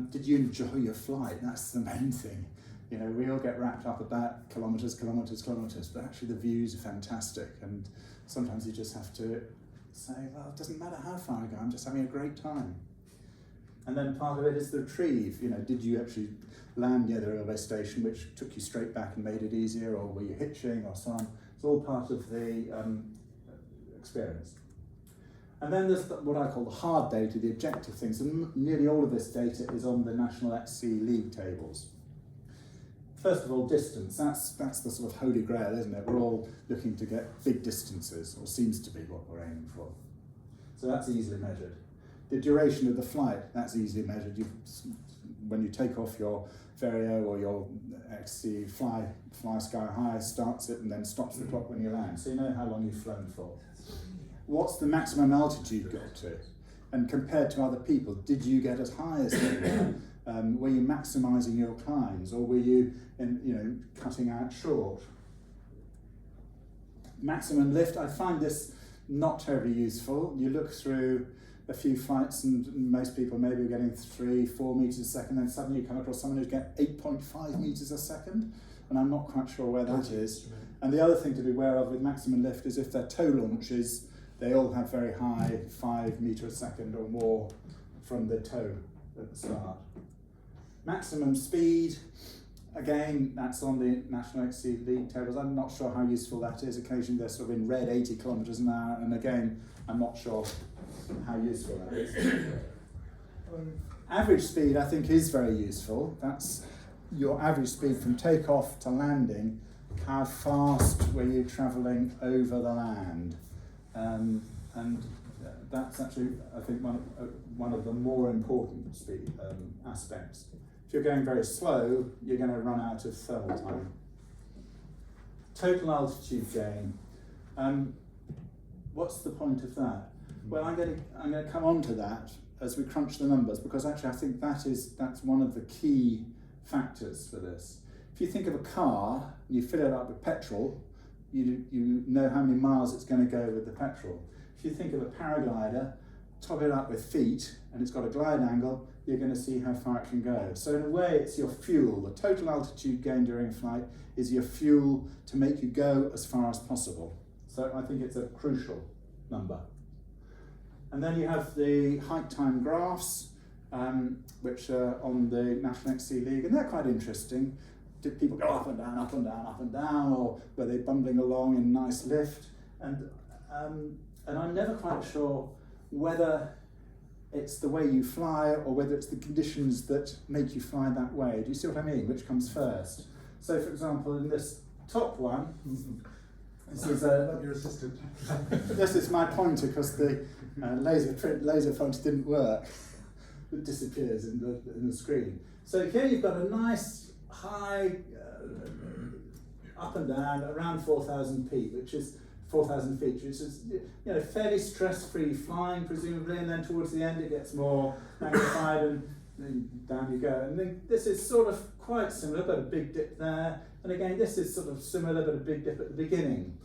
Did you enjoy your flight? That's the main thing. You know, we all get wrapped up about kilometres, but actually the views are fantastic, and sometimes you just have to say, well, it doesn't matter how far I go, I'm just having a great time. And then part of it is the retrieve. You know, did you actually land near the railway station, which took you straight back and made it easier, or were you hitching, or so on? It's all part of the experience. And then there's what I call the hard data, the objective things, and nearly all of this data is on the National XC League tables. First of all, distance, that's the sort of holy grail, isn't it? We're all looking to get big distances, or seems to be what we're aiming for. So that's easily measured. The duration of the flight, that's easily measured. When you take off your Vario or your XC, fly sky high, starts it and then stops the clock when you land, so you know how long you've flown for. What's the maximum altitude got to? And compared to other people, did you get as high as they were? Were you maximising your climbs, or were you, cutting out short? Maximum lift, I find this not terribly useful. You look through a few flights and most people maybe are getting 3-4 meters a second, then suddenly you come across someone who's getting 8.5 meters a second, and I'm not quite sure where that is. And the other thing to be aware of with maximum lift is if they're tow launches, they all have very high 5 meters a second or more from the tow at the start. Maximum speed, again, that's on the National XC League tables. I'm not sure how useful that is. Occasionally they're sort of in red 80 kilometres an hour, and again, I'm not sure how useful that is. Average speed, I think, is very useful. That's your average speed from takeoff to landing. How fast were you travelling over the land? And that's actually, I think, one of the more important speed aspects. If you're going very slow, you're going to run out of thermal time. Total altitude gain. What's the point of that? Well, I'm going to come on to that as we crunch the numbers, because actually I think that's one of the key factors for this. If you think of a car, you fill it up with petrol, you know how many miles it's going to go with the petrol. If you think of a paraglider, top it up with feet, and it's got a glide angle, you're going to see how far it can go. So in a way, it's your fuel. The total altitude gain during a flight is your fuel to make you go as far as possible. So I think it's a crucial number. And then you have the height time graphs, which are on the National XC League, and they're quite interesting. Did people go up and down, up and down, up and down, or were they bumbling along in nice lift? And I'm never quite sure whether it's the way you fly or whether it's the conditions that make you fly that way. Do you see what I mean? Which comes first? So, for example, in this top one, this is your assistant. This is my pointer because the laser pointer didn't work. It disappears in the screen. So here you've got a nice high up and down around 4,000 feet, which is 4,000 feet, which is fairly stress-free flying, presumably, and then towards the end it gets more magnified and down you go. And then this is sort of quite similar, but a big dip there. And again, this is sort of similar, but a big dip at the beginning.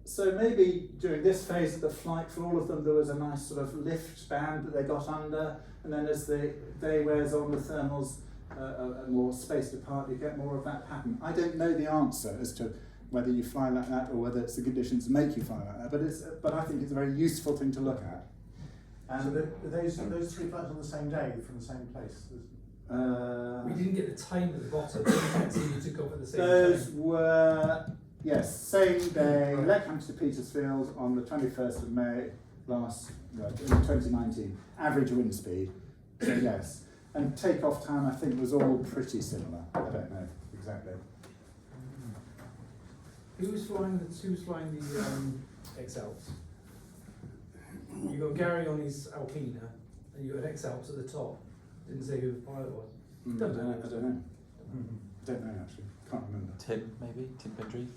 So maybe during this phase of the flight, for all of them, there was a nice sort of lift band that they got under, and then as the day wears on, the thermals are more spaced apart, you get more of that pattern. I don't know the answer as to whether you fly like that or whether it's the conditions that make you fly like that, but I think it's a very useful thing to look at. So those three flights on the same day from the same place? We didn't get the time at the bottom, but you can see you took off at the same time. Those were, yes, same day, Leckham to Petersfield on the 21st of May in 2019. Average wind speed, so yes. And takeoff time, I think, was all pretty similar. I don't know exactly. Who was flying the X-Alps? You got Gary on his Alpina, and you got X-Alps at the top. Didn't say who the pilot was. I don't know. Don't know actually. Can't remember. Tim, maybe? Tim Pendry?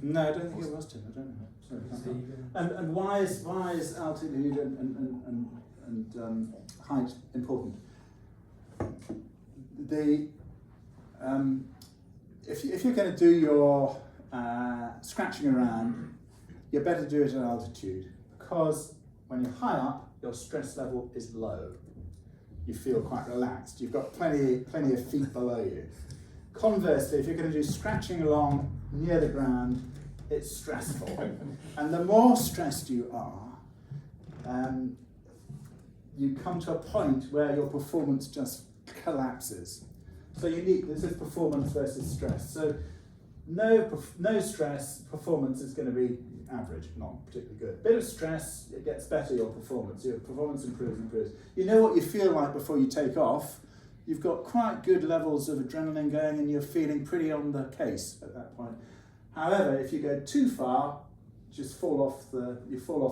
No, I don't think it was Tim. I don't know. Sorry, and why is altitude and height important? If you're going to do your scratching around, you better do it at altitude, because when you're high up, your stress level is low. you feel quite relaxed. You've got plenty of feet below you. Conversely, if you're going to do scratching along near the ground, it's stressful. And the more stressed you are, you come to a point where your performance just collapses. So this is performance versus stress. So no stress, performance is going to be average, not particularly good. Bit of stress, it gets better, your performance improves. You know what you feel like before you take off. You've got quite good levels of adrenaline going and you're feeling pretty on the case at that point. However, if you go too far, you fall off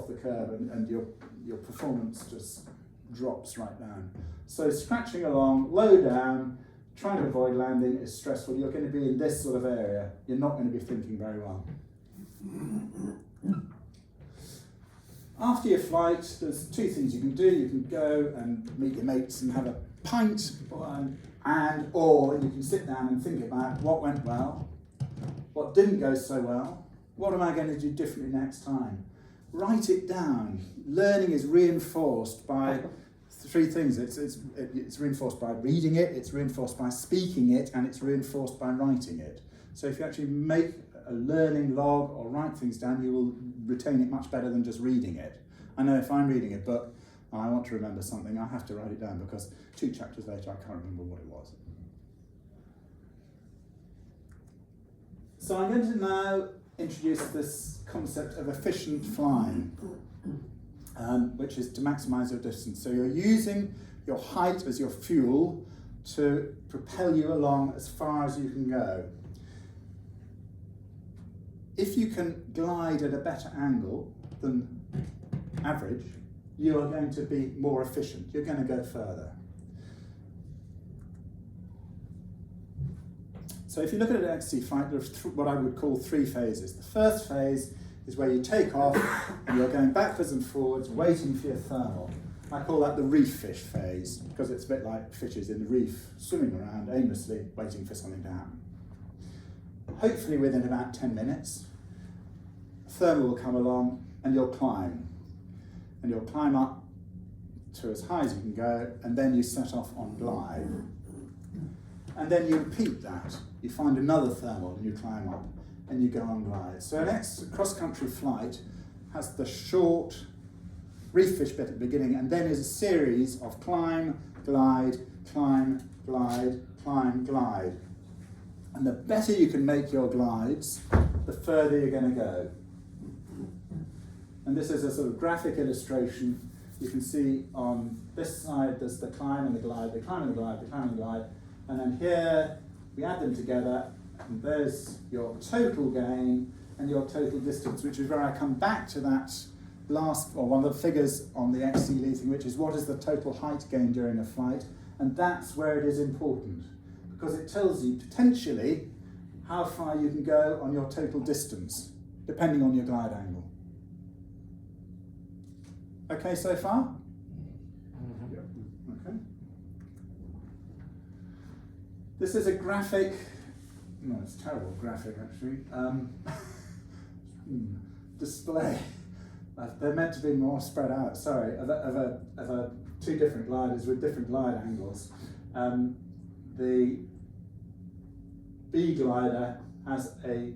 the curve and your performance just drops right down. So scratching along, low down, trying to avoid landing is stressful. You're going to be in this sort of area. You're not going to be thinking very well. After your flight, there's two things you can do. You can go and meet your mates and have a pint, or you can sit down and think about what went well, what didn't go so well, what am I going to do differently next time. Write it down. Learning is reinforced by three things. It's reinforced by reading it, it's reinforced by speaking it, and it's reinforced by writing it. So if you actually make a learning log or write things down, you will retain it much better than just reading it. I know if I'm reading a book and I want to remember something, I have to write it down because 2 chapters later I can't remember what it was. So I'm going to now introduce this concept of efficient flying, which is to maximise your distance. So you're using your height as your fuel to propel you along as far as you can go. If you can glide at a better angle than average, you are going to be more efficient. You're going to go further. So if you look at an XC flight, there's what I would call 3 phases. The first phase is where you take off and you're going backwards and forwards, waiting for your thermal. I call that the reef fish phase, because it's a bit like fishes in the reef, swimming around aimlessly, waiting for something to happen. Hopefully within about 10 minutes, thermal will come along and you'll climb. And you'll climb up to as high as you can go, and then you set off on glide. And then you repeat that. You find another thermal and you climb up and you go on glide. So an cross-country flight has the short reef fish bit at the beginning, and then is a series of climb, glide, climb, glide, climb, glide. And the better you can make your glides, the further you're going to go. And this is a sort of graphic illustration. You can see on this side there's the climb and the glide, the climb and the glide, the climb and the glide. And then here we add them together, and there's your total gain and your total distance, which is where I come back to that last, or one of the figures on the XC thing, which is what is the total height gain during a flight. And that's where it is important, because it tells you potentially how far you can go on your total distance, depending on your glide angle. Okay so far? Yep. Okay. This is a graphic, no, it's a terrible graphic actually, display. They're meant to be more spread out, sorry, of 2 different gliders with different glide angles. The B glider has a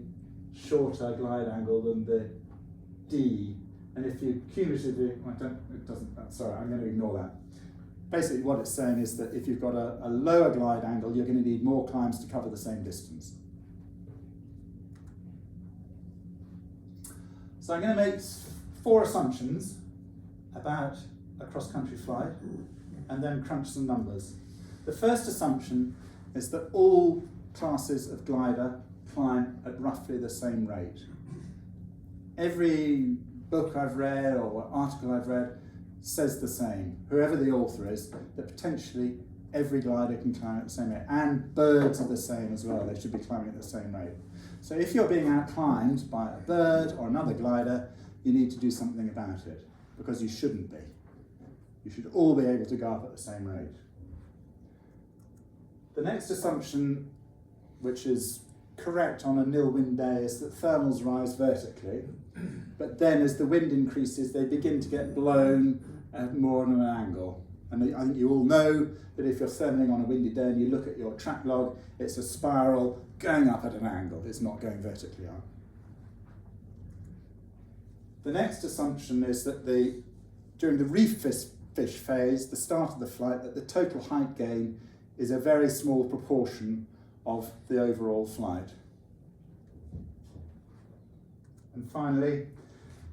shorter glide angle than the D, and if you cumulatively, I'm going to ignore that. Basically what it's saying is that if you've got a lower glide angle, you're going to need more climbs to cover the same distance. So I'm going to make 4 assumptions about a cross-country flight and then crunch some numbers. The first assumption is that all classes of glider climb at roughly the same rate. Every book I've read or article I've read says the same, whoever the author is, that potentially every glider can climb at the same rate. And birds are the same as well, they should be climbing at the same rate. So if you're being outclimbed by a bird or another glider, you need to do something about it, because you shouldn't be. You should all be able to go up at the same rate. The next assumption, which is correct on a nil wind day, is that thermals rise vertically, but then as the wind increases they begin to get blown at more on an angle. And I think you all know that if you're thermaling on a windy day and you look at your track log, it's a spiral going up at an angle. It's not going vertically up. The next assumption is that during the reef fish phase, the start of the flight, that the total height gain is a very small proportion of the overall flight. And finally,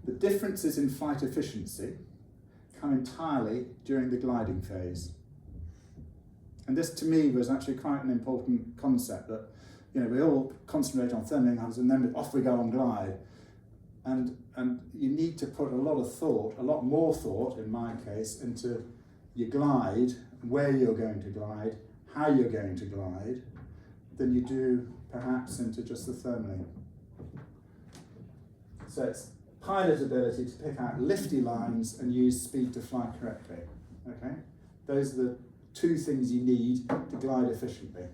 the differences in flight efficiency come entirely during the gliding phase. And this to me was actually quite an important concept, that we all concentrate on thermaling and then off we go on glide. And you need to put a lot of thought, a lot more thought in my case, into your glide, where you're going to glide, how you're going to glide, than you do perhaps into just the thermaling. So it's pilot ability to pick out lifty lines and use speed to fly correctly. Okay? Those are the two things you need to glide efficiently.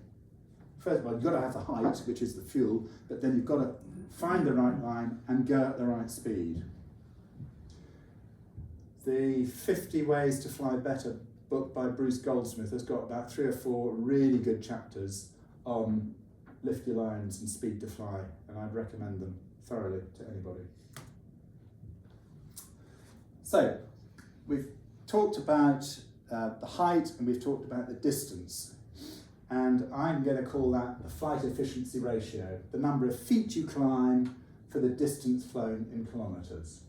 First of all, you've got to have the height, which is the fuel, but then you've got to find the right line and go at the right speed. The 50 Ways to Fly Better book by Bruce Goldsmith has got about 3 or 4 really good chapters on lifty lines and speed to fly, and I'd recommend them thoroughly to anybody. So, we've talked about the height and we've talked about the distance. And I'm going to call that the flight efficiency ratio, the number of feet you climb for the distance flown in kilometres.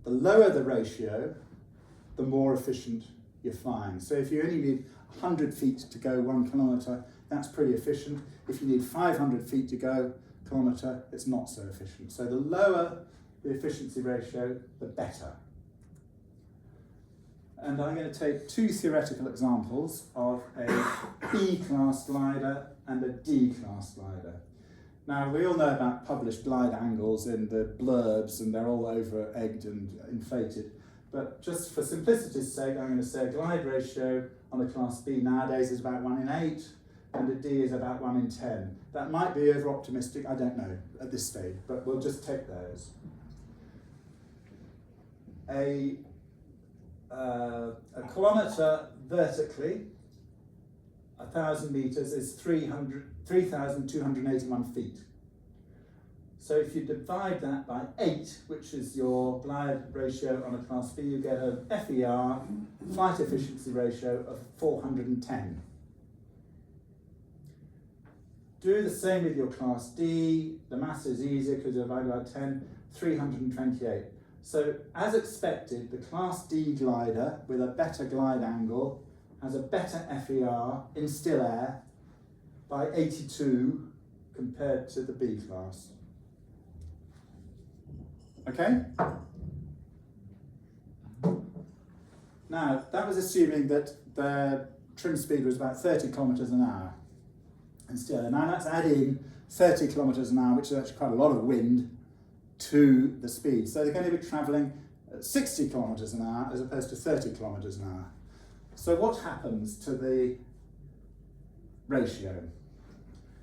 The lower the ratio, the more efficient you're flying. So if you only need 100 feet to go 1 kilometre, that's pretty efficient. If you need 500 feet to go a kilometre, it's not so efficient. So the lower the efficiency ratio, the better. And I'm going to take 2 theoretical examples of a B-class glider and a D-class glider. Now, we all know about published glide angles in the blurbs, and they're all over-egged and inflated. But just for simplicity's sake, I'm going to say a glide ratio on a Class B nowadays is about 1 in 8, and a D is about 1 in 10. That might be over-optimistic, I don't know at this stage, but we'll just take those. A kilometre vertically, 1,000 metres is 3,281 feet. So if you divide that by 8, which is your glide ratio on a Class B, you get an FER, flight efficiency ratio, of 410. Do the same with your Class D. The maths is easier because you divide by 10, 328. So, as expected, the Class D glider with a better glide angle has a better FER in still air by 82 compared to the B class. Okay? Now, that was assuming that the trim speed was about 30 kilometres an hour in still air. Now, let's add in 30 kilometres an hour, which is actually quite a lot of wind, to the speed. So they're going to be travelling at 60 kilometres an hour as opposed to 30 kilometres an hour. So what happens to the ratio?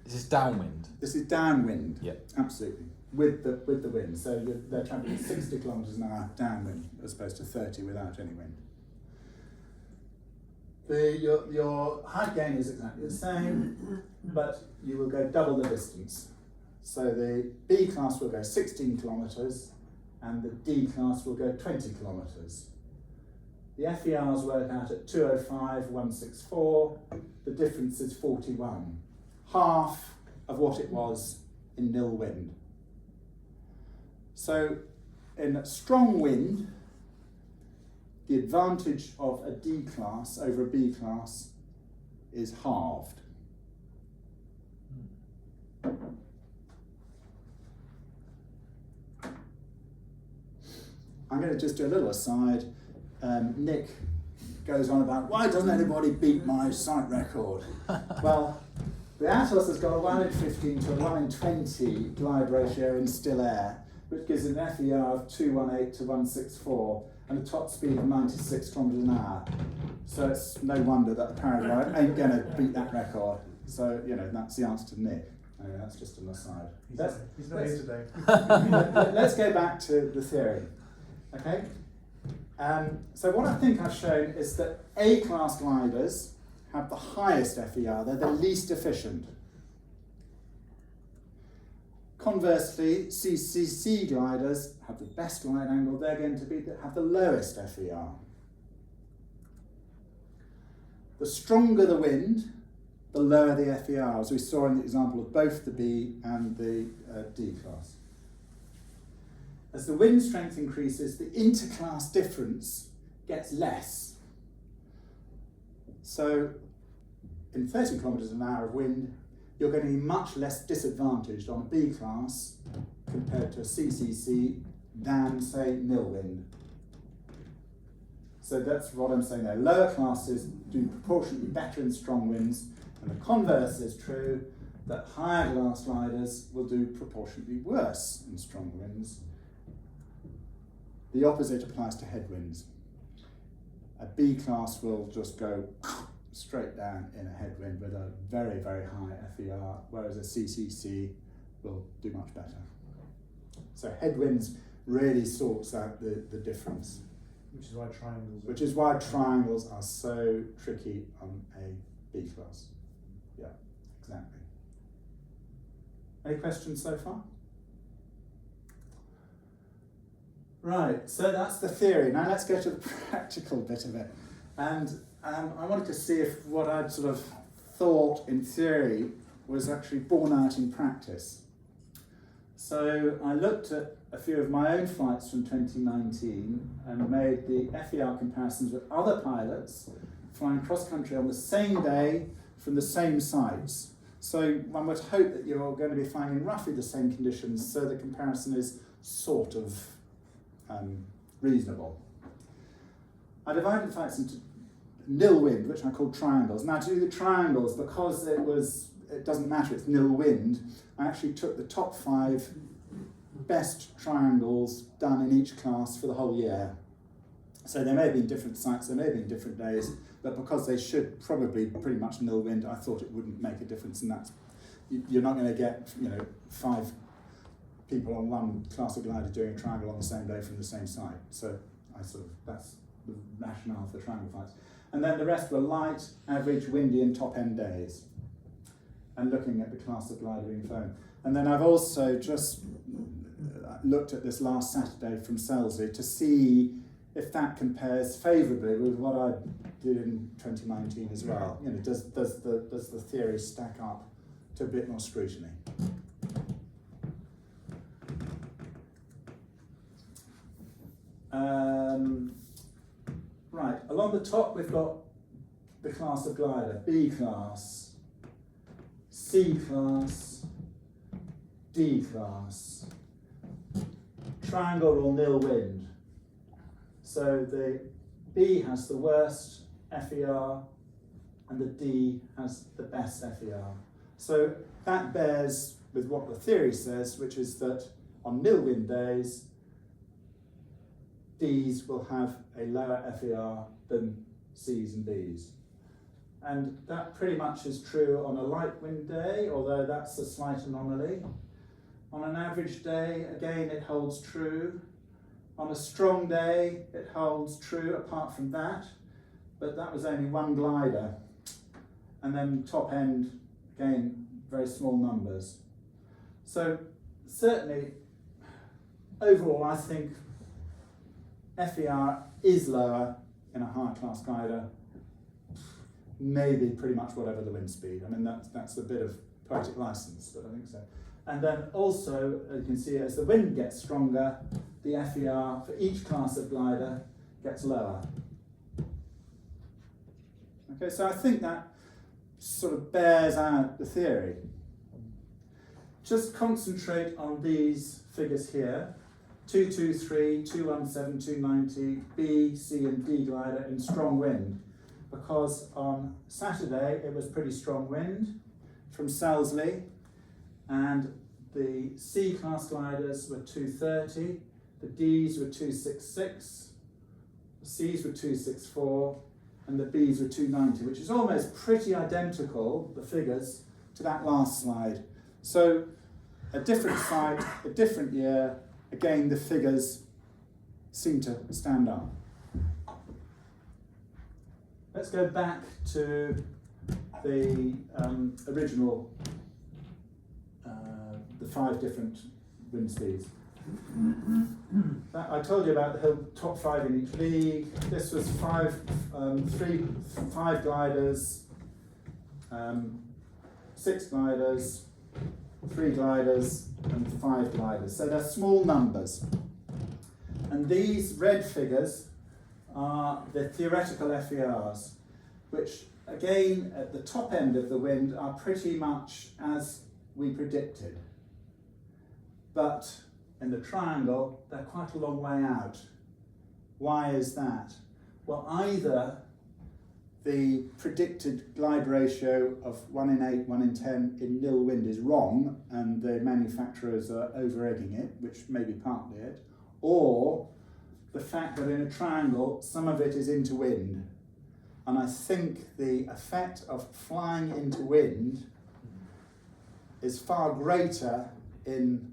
This is downwind. This is downwind. Yep. Absolutely. With the wind. So they're travelling at 60 kilometres an hour downwind as opposed to 30 without any wind. Your height gain is exactly the same, but you will go double the distance. So the B class will go 16 kilometres and the D class will go 20 kilometres. The FERs work out at 205, 164. The difference is 41, half of what it was in nil wind. So in strong wind, the advantage of a D class over a B class is halved. I'm going to just do a little aside. Nick goes on about, why doesn't anybody beat my sight record? Well, the Atlas has got a 1 in 15 to a 1 in 20 glide ratio in still air, which gives an FER of 218 to 164 and a top speed of 96 kilometres an hour. So it's no wonder that the Paraguay ain't going to beat that record. So, that's the answer to Nick. That's just an aside. He's not here today. Let's go back to the theory. Okay? So what I think I've shown is that A-class gliders have the highest FER, they're the least efficient. Conversely, CCC gliders have the best glide angle, they're going to have the lowest FER. The stronger the wind, the lower the FER, as we saw in the example of both the B and the D class. As the wind strength increases, the interclass difference gets less. So in 30 kilometres an hour of wind, you're going to be much less disadvantaged on a B class compared to a CCC than, say, nil wind. So that's what I'm saying there. Lower classes do proportionately better in strong winds, and the converse is true, that higher class gliders will do proportionately worse in strong winds. The opposite applies to headwinds. A B class will just go straight down in a headwind with a very, very high FER, whereas a CCC will do much better. So headwinds really sorts out the difference. Which is why triangles. Which is why triangles are so tricky on a B class. Yeah, exactly. Any questions so far? Right, so that's the theory. Now let's go to the practical bit of it. And I wanted to see if what I'd sort of thought in theory was actually borne out in practice. So I looked at a few of my own flights from 2019 and made the FER comparisons with other pilots flying cross-country on the same day from the same sites. So one would hope that you're going to be flying in roughly the same conditions, so the comparison is sort of reasonable. I divided the flights into nil wind, which I called triangles. Now to do the triangles, because it doesn't matter, it's nil wind, I actually took the top 5 best triangles done in each class for the whole year. So they may have been different sites, they may have been different days, but because they should probably pretty much nil wind, I thought it wouldn't make a difference, and that's, you're not going to get 5 people on one class of glider doing a triangle on the same day from the same site. So that's the rationale for triangle flights. And then the rest were light, average, windy and top end days. And looking at the class of glider being flown. And then I've also just looked at this last Saturday from Selsley to see if that compares favourably with what I did in 2019 as well. Does the theory stack up to a bit more scrutiny? Right, along the top we've got the class of glider, B class, C class, D class, triangle or nil wind. So the B has the worst FER and the D has the best FER. So that bears with what the theory says, which is that on nil wind days, Ds will have a lower FER than Cs and Bs. And that pretty much is true on a light wind day, although that's a slight anomaly. On an average day, again, it holds true. On a strong day, it holds true apart from that, but that was only one glider. And then top end, again, very small numbers. So certainly, overall, I think FER is lower in a higher class glider, maybe pretty much whatever the wind speed. I mean, that's a bit of poetic license, but I think so. And then also, as you can see, as the wind gets stronger, the FER for each class of glider gets lower. Okay, so I think that sort of bears out the theory. Just concentrate on these figures here. 223, 217, 290, B, C and D glider in strong wind, because on Saturday it was pretty strong wind from Selsley, and the C class gliders were 230, the Ds were 266, the Cs were 264 and the Bs were 290, which is almost pretty identical, the figures, to that last slide. So a different site, a different year, again, the figures seem to stand up. let's go back to the original, the 5 different wind speeds. I told you about the top 5 in each league. This was 5 gliders, 6 gliders, 3 gliders, and 5 gliders. So they're small numbers. And these red figures are the theoretical FERs, which again at the top end of the wind are pretty much as we predicted. But in the triangle, they're quite a long way out. Why is that? Well, either the predicted glide ratio of 1 in 8, 1 in 10 in nil wind is wrong and the manufacturers are over-egging it, which may be partly it, or the fact that in a triangle some of it is into wind. And I think the effect of flying into wind is far greater in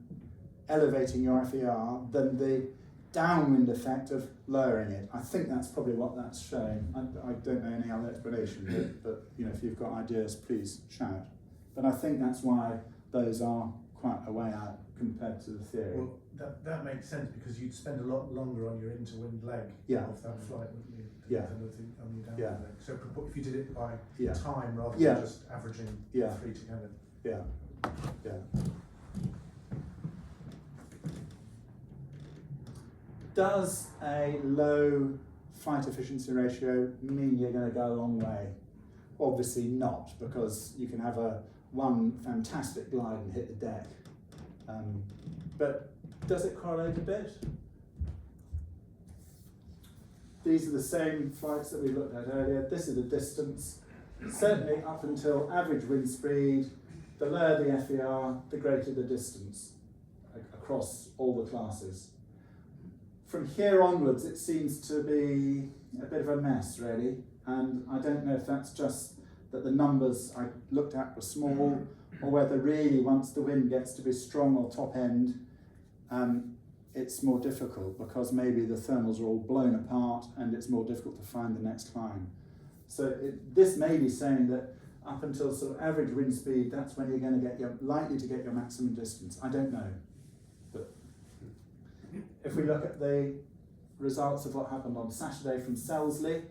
elevating your FER than the downwind effect of lowering it. I think that's probably what that's showing. I don't know any other explanation, but you know, if you've got ideas, please shout. But I think that's why those are quite a way out compared to the theory. Well, that makes sense because you'd spend a lot longer on your interwind leg of that flight, wouldn't you? Yeah. Than on your downwind leg. So if you did it by time rather Yeah. than just averaging 3 together. Yeah. Does a low flight efficiency ratio mean you're going to go a long way? Obviously not, because you can have one fantastic glide and hit the deck. But does it correlate a bit? These are the same flights that we looked at earlier. This is the distance. Certainly up until average wind speed, the lower the FER, the greater the distance across all the classes. From here onwards, it seems to be a bit of a mess, really. And I don't know if that's just that the numbers I looked at were small, or whether really once the wind gets to be strong or top end, it's more difficult because maybe the thermals are all blown apart and it's more difficult to find the next climb. So this may be saying that up until sort of average wind speed, that's when you're likely to get your maximum distance. I don't know. But if we look at the results of what happened on Saturday from Selsley,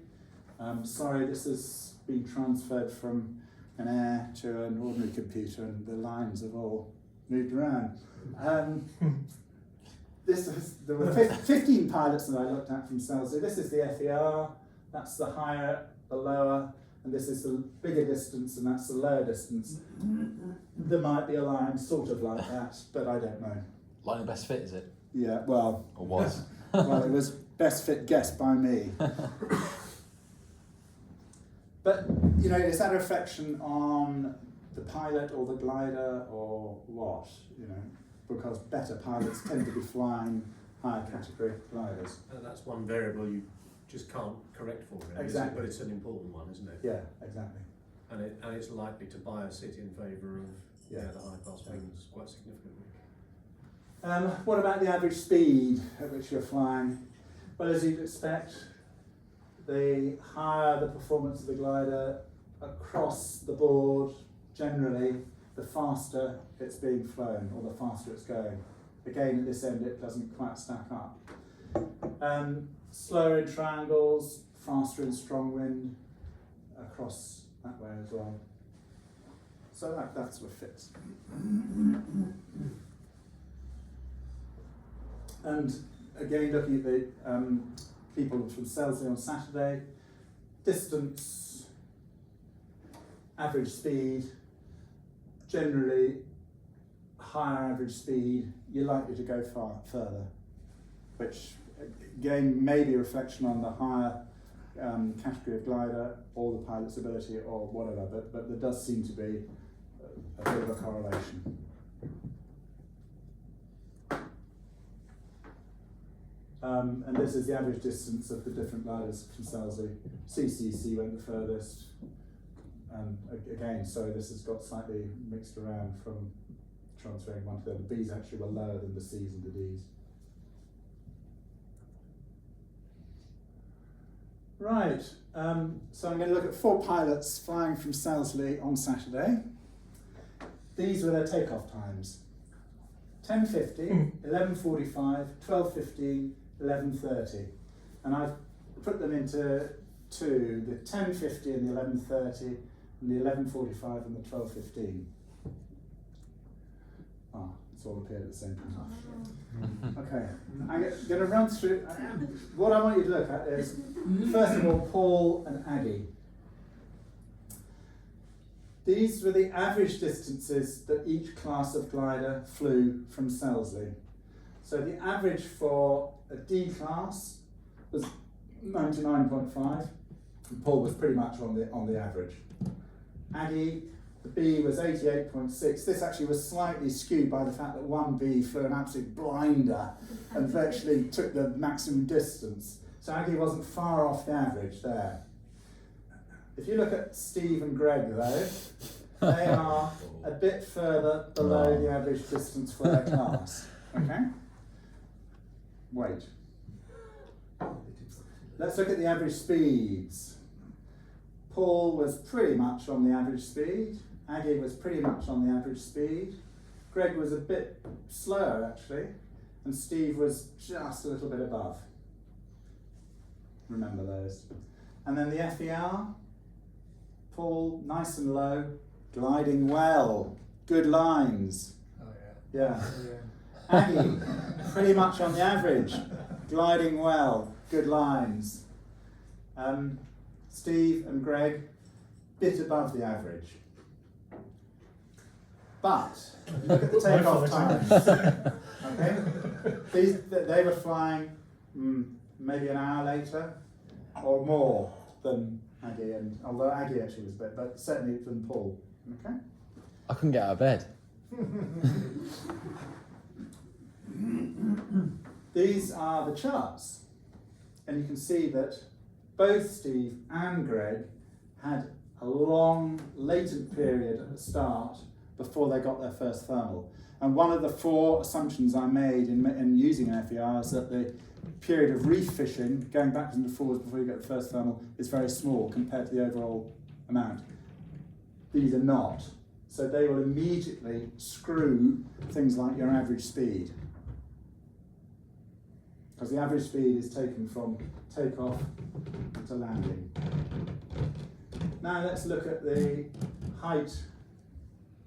sorry, this has been transferred from an air to an ordinary computer and the lines have all moved around. There were 15 pilots that I looked at from Selsley. This is the FER, that's the higher, the lower, and this is the bigger distance and that's the lower distance. There might be a line sort of like that, but I don't know. Line of best fit, is it? Yeah, well. Or was? Well, it was best fit guess by me. But, you know, is that a reflection on the pilot or the glider or what, you know? Because better pilots tend to be flying higher category gliders. And that's one variable you just can't correct for, really, Exactly. but it's an important one, isn't it? Yeah, exactly. And it's likely to bias it in favour of the high pass wings quite significantly. What about the average speed at which you're flying? Well, as you'd expect, the higher the performance of the glider across the board, generally, the faster it's being flown or the faster it's going. Again, at this end, it doesn't quite stack up. Slower in triangles, faster in strong wind, across that way as well. So that sort of fits. And again, looking at the people from Selsley on Saturday, distance, average speed, generally higher average speed, you're likely to go far further, which again may be a reflection on the higher category of glider or the pilot's ability or whatever, but there does seem to be a bit of a correlation. And this is the average distance of the different gliders from Selsley. CCC went the furthest. Again, sorry, this has got slightly mixed around from transferring one to the other. The Bs actually were lower than the Cs and the Ds. Right, so I'm going to look at 4 pilots flying from Selsley on Saturday. These were their takeoff times. 10:50, 11:45, 12:15, 11:30. And I've put them into 2, the 10:50 and the 11:30, and the 11:45 and the 12:15. Ah, it's all appeared at the same time. Okay, I'm going to run through. What I want you to look at is, first of all, Paul and Aggie. These were the average distances that each class of glider flew from Selsley. So the average for a D class was 99.5, and Paul was pretty much on the average. Aggie, the B was 88.6. This actually was slightly skewed by the fact that 1B flew an absolute blinder and virtually took the maximum distance. So Aggie wasn't far off the average there. If you look at Steve and Greg though, they are a bit further below the average distance for their class. Okay? Wait. Let's look at the average speeds. Paul was pretty much on the average speed. Aggie was pretty much on the average speed. Greg was a bit slower actually, and Steve was just a little bit above. Remember those. And then the FER, Paul, nice and low, gliding well, good lines. Oh yeah. Yeah. Aggie, pretty much on the average, gliding well, good lines. Steve and Greg, bit above the average. But look at the takeoff times. Okay, they were flying maybe an hour later or more than Aggie, and although Aggie actually was a bit, but certainly than Paul. Okay. I couldn't get out of bed. These are the charts, and you can see that both Steve and Greg had a long latent period at the start before they got their first thermal. And one of the 4 assumptions I made in using an FER is that the period of reef fishing, going backwards and forwards before you get the first thermal, is very small compared to the overall amount. These are not. So they will immediately screw things like your average speed. Because the average speed is taken from takeoff to landing. Now let's look at the height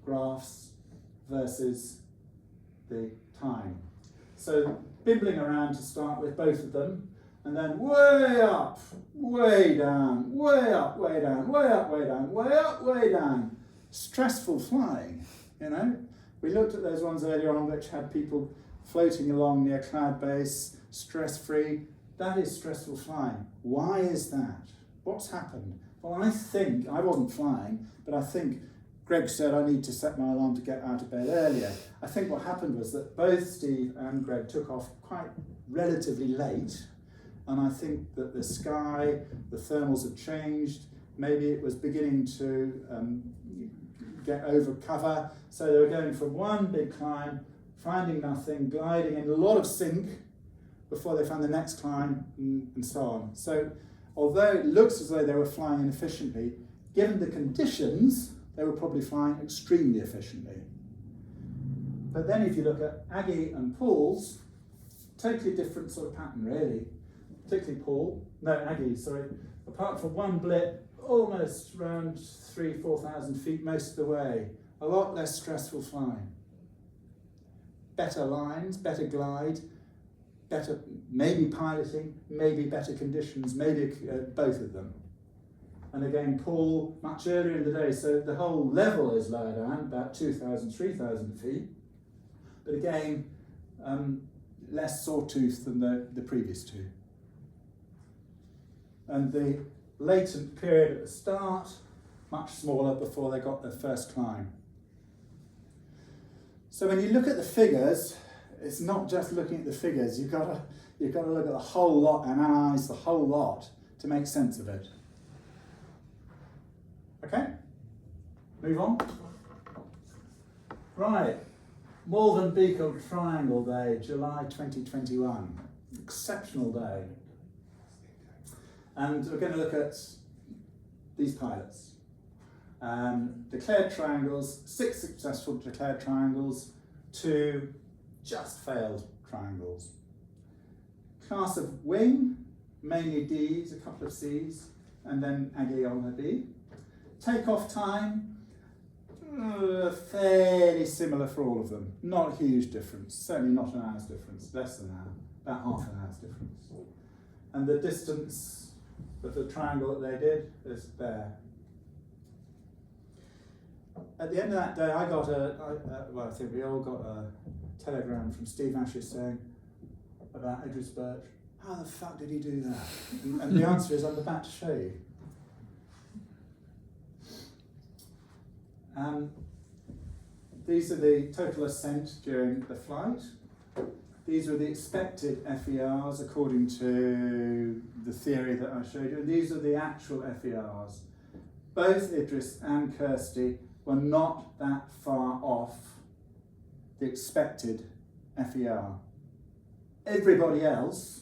graphs versus the time. So bibbling around to start with, both of them, and then way up, way down, way up, way down, way up, way down, way up, way down. Stressful flying, you know. We looked at those ones earlier on which had people floating along near cloud base, stress-free. That is stressful flying. Why is that? What's happened? Well, I think, I wasn't flying, but I think Greg said I need to set my alarm to get out of bed earlier. I think what happened was that both Steve and Greg took off quite relatively late, and I think that the sky, the thermals had changed. Maybe it was beginning to get over cover, so they were going from one big climb, finding nothing, gliding in a lot of sync before they found the next climb, and so on. So although it looks as though they were flying inefficiently, given the conditions, they were probably flying extremely efficiently. But then if you look at Aggie and Paul's, totally different sort of pattern really. Particularly Aggie, sorry. Apart from one blip, almost around 3,000–4,000 feet most of the way. A lot less stressful flying. Better lines, better glide, better maybe piloting, maybe better conditions, maybe both of them. And again, Paul, much earlier in the day, so the whole level is lower down, about 2,000, 3,000 feet. But again, less sawtooth than the previous 2. And the latent period at the start, much smaller before they got their first climb. So when you look at the figures, it's not just looking at the figures, you've got to look at the whole lot and analyse the whole lot to make sense of it. Okay, move on. Right, Malvern Beagle Triangle Day, July 2021. Exceptional day. And we're going to look at these pilots. Declared triangles, 6 successful declared triangles, 2 just failed triangles. Class of wing, mainly Ds, a couple of Cs, and then Aggie on the B. Takeoff time, fairly similar for all of them. Not a huge difference, certainly not an hour's difference, less than an hour, about half an hour's difference. And the distance of the triangle that they did is there. At the end of that day, I got I think we all got a telegram from Steve Ashes saying about Idris Birch, how the fuck did he do that? And the answer is, I'm about to show you. These are the total ascent during the flight. These were the expected FERs according to the theory that I showed you. And these are the actual FERs. Both Idris and Kirsty were not that far off the expected FER. Everybody else,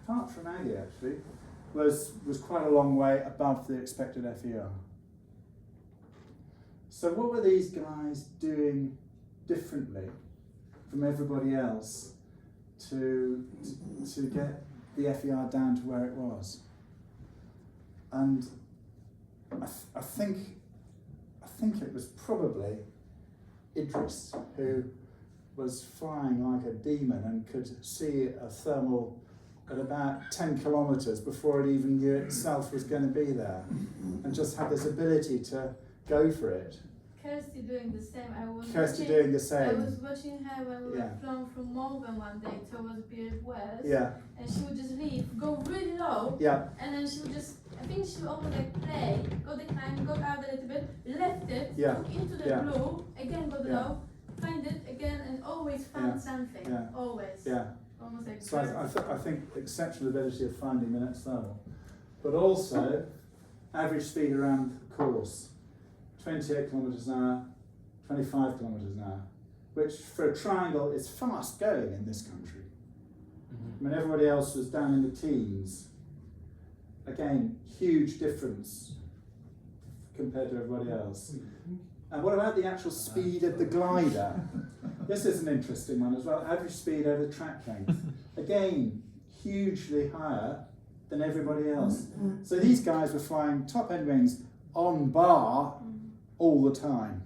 apart from Aggie actually, was quite a long way above the expected FER. So what were these guys doing differently from everybody else to get the FER down to where it was? And I think it was probably Idris who was flying like a demon and could see a thermal at about 10 kilometres before it even knew itself was going to be there, and just had this ability to go for it. Kirsty doing the same. I was watching her when we were flying from Malverns one day towards Beard West. Yeah. And she would just leave, go really low. Yeah. And then she would just, I think she would almost like play, go decline, go out a little bit, left it, took into the blue, again go low, find it again, and always found something. Yeah. Always. Yeah. Almost like. So I think exceptional ability of finding the next level, but also average speed around the course. 28 kilometres an hour, 25 kilometres an hour, which for a triangle is fast going in this country. I mean, everybody else was down in the teens. Again, huge difference compared to everybody else. And what about the actual speed of the glider? This is an interesting one as well. Average speed over the track length. Again, hugely higher than everybody else. So these guys were flying top end wings on bar all the time.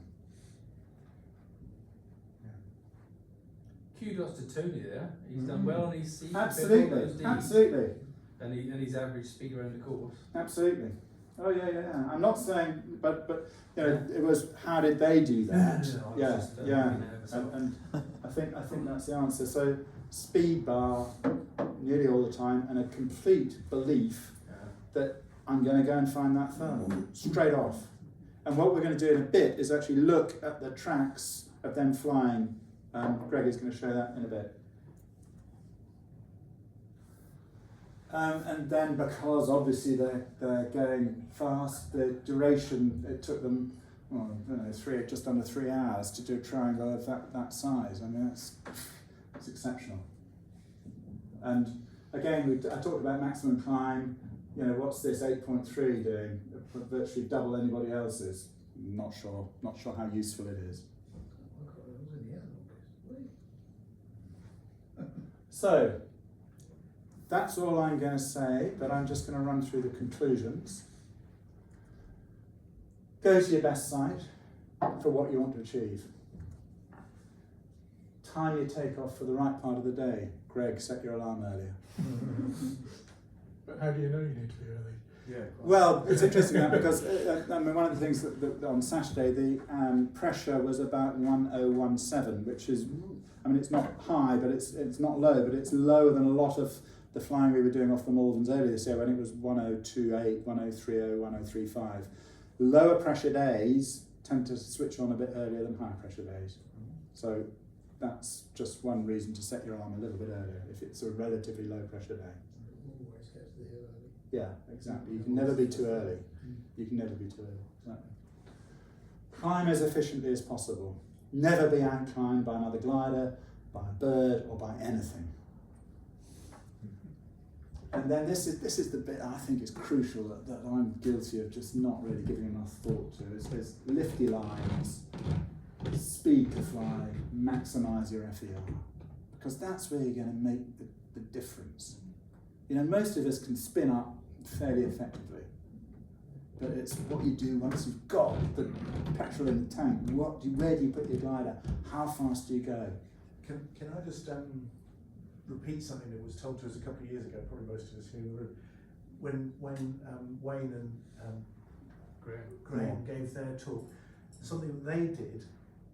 Kudos to Tony there. He's done well on his C. Absolutely, absolutely. And his average speed around the course. Absolutely. Oh yeah. I'm not saying, but you know, it was how did they do that? And I think that's the answer. So speed bar nearly all the time, and a complete belief that I'm going to go and find that thermal straight off. And what we're going to do in a bit is actually look at the tracks of them flying. Greg is going to show that in a bit. And then, because obviously they're going fast, the duration, it took them, just under 3 hours to do a triangle of that size. I mean, that's exceptional. And again, I talked about maximum climb. You know, what's this 8.3 doing? Virtually double anybody else's. Not sure how useful it is. So, that's all I'm going to say, but I'm just going to run through the conclusions. Go to your best site for what you want to achieve. Time your takeoff for the right part of the day. Greg, set your alarm earlier. But how do you know you need to be early? Yeah. Well, it's interesting that because one of the things that on Saturday the pressure was about 1017, which is, it's not high, but it's not low, but it's lower than a lot of the flying we were doing off the Malverns earlier this year when it was 1028, 1030, 1035. Lower pressure days tend to switch on a bit earlier than higher pressure days. So that's just one reason to set your alarm a little bit earlier if it's a relatively low pressure day. Always get to the hill early. Yeah, exactly. You can never be too early. You can never be too early. Exactly. Climb as efficiently as possible. Never be outclimbed by another glider, by a bird, or by anything. And then this is the bit I think is crucial that I'm guilty of just not really giving enough thought to. Is lifty lines, speed to fly, maximise your FER, because that's where you're going to make the difference. You know, most of us can spin up fairly effectively, but it's what you do once you've got the petrol in the tank. Where do you put your glider? How fast do you go? Can I just repeat something that was told to us a couple of years ago, probably most of us here in the room, when Wayne and Graham gave their talk, something that they did,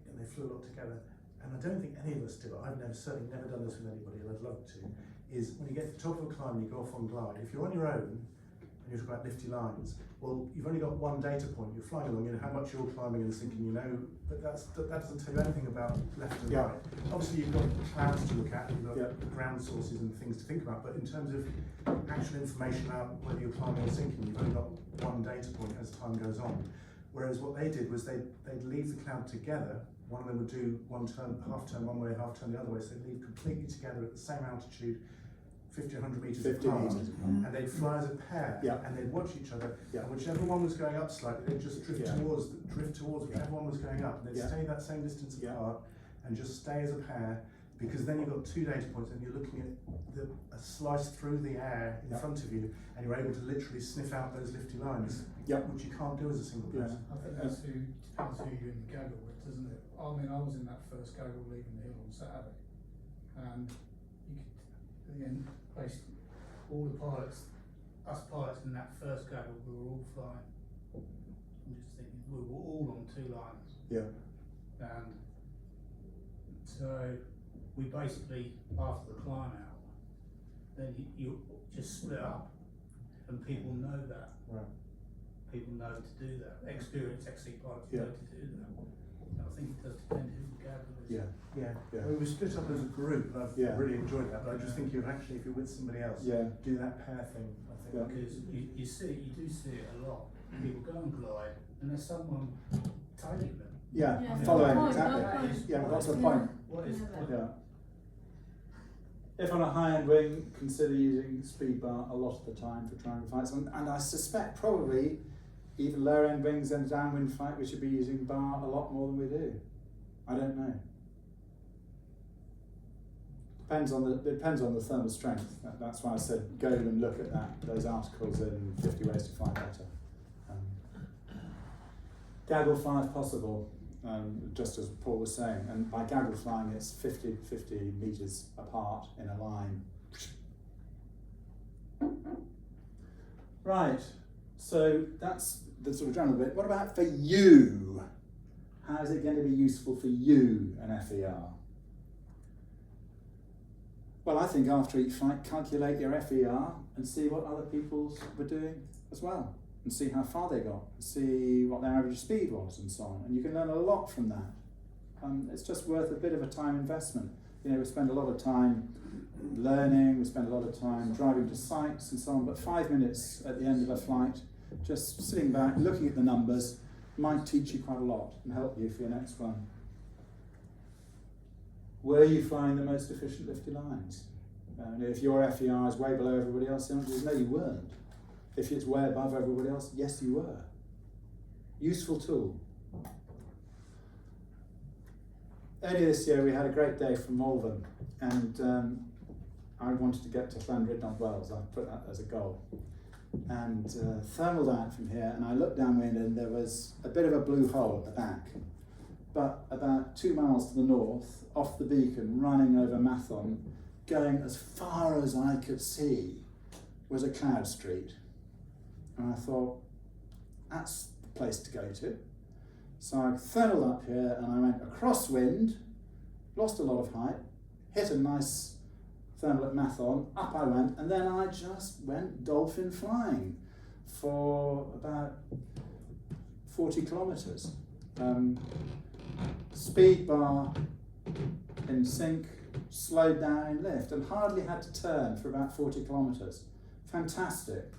and they flew a lot together, and I don't think any of us do it, I've certainly never done this with anybody, and I'd love to, is when you get to the top of a climb and you go off on glide, if you're on your own, and you're talking about lifty lines, well, you've only got one data point, you're flying along, you know how much you're climbing and sinking, you know, but that doesn't tell you anything about left and right. Obviously you've got clouds to look at, you've got ground sources and things to think about, but in terms of actual information about whether you're climbing or sinking, you've only got one data point as time goes on. Whereas what they did was they'd leave the cloud together, one of them would do half turn one way, half turn the other way, so they'd leave completely together at the same altitude, 50 or 100 metres apart, and they'd fly as a pair, and they'd watch each other, and whichever one was going up slightly, they'd just drift towards whichever one was going up, and they'd stay that same distance apart, and just stay as a pair, because then you've got two data points, and you're looking at a slice through the air in front of you, and you're able to literally sniff out those lifty lines, which you can't do as a single person. I think that's depends who you're in the gaggle with, doesn't it? I mean, I was in that first gaggle leaving the hill on Saturday, and you could, again, basically, all the pilots, us pilots in that first gaggle, we were all flying. I'm just thinking, we were all on two lines. And so we basically, after the climb out, then you just split up, and people know that. People know to do that. Experienced XC pilots know to do that. And I think it does depend who the gaggle is. I mean, we split up as a group, and I've really enjoyed that. But I just think you actually, if you're with somebody else, do that pair thing. I think because you do see it a lot. People go and glide, and there's someone tailing them. Following exactly. What's the point? What is the point? If on a high-end wing, consider using speed bar a lot of the time for triangle flights, and I suspect probably even lower-end wings and downwind flight we should be using bar a lot more than we do. I don't know. Depends on the thermal strength. That's why I said go and look at those articles in 50 Ways to Fly Better. Gaggle fly if possible, just as Paul was saying, and by gaggle flying it's 50 metres apart in a line. Right, so that's the sort of general bit. What about for you? How is it going to be useful for you, an FER? Well, I think after each flight, calculate your FER and see what other people were doing as well, and see how far they got, see what their average speed was, and so on. And you can learn a lot from that. It's just worth a bit of a time investment. You know, we spend a lot of time learning, we spend a lot of time driving to sites and so on, but 5 minutes at the end of a flight, just sitting back, looking at the numbers, might teach you quite a lot and help you for your next one. Were you flying the most efficient lifty lines? If your FER is way below everybody else, the answer is no, you weren't. If it's way above everybody else, yes, you were. Useful tool. Earlier this year, we had a great day from Malverns, and I wanted to get to Llandrindod on Wells. I put that as a goal. And thermaled out from here, and I looked downwind, and there was a bit of a blue hole at the back. But about 2 miles to the north, off the beacon, running over Malverns, going as far as I could see, was a cloud street. And I thought, that's the place to go to. So I thermaled up here, and I went across wind, lost a lot of height, hit a nice thermal at Malverns, up I went, and then I just went dolphin flying for about 40 kilometres. Speed bar in sync, slowed down in lift, and hardly had to turn for about 40 kilometres. Fantastic.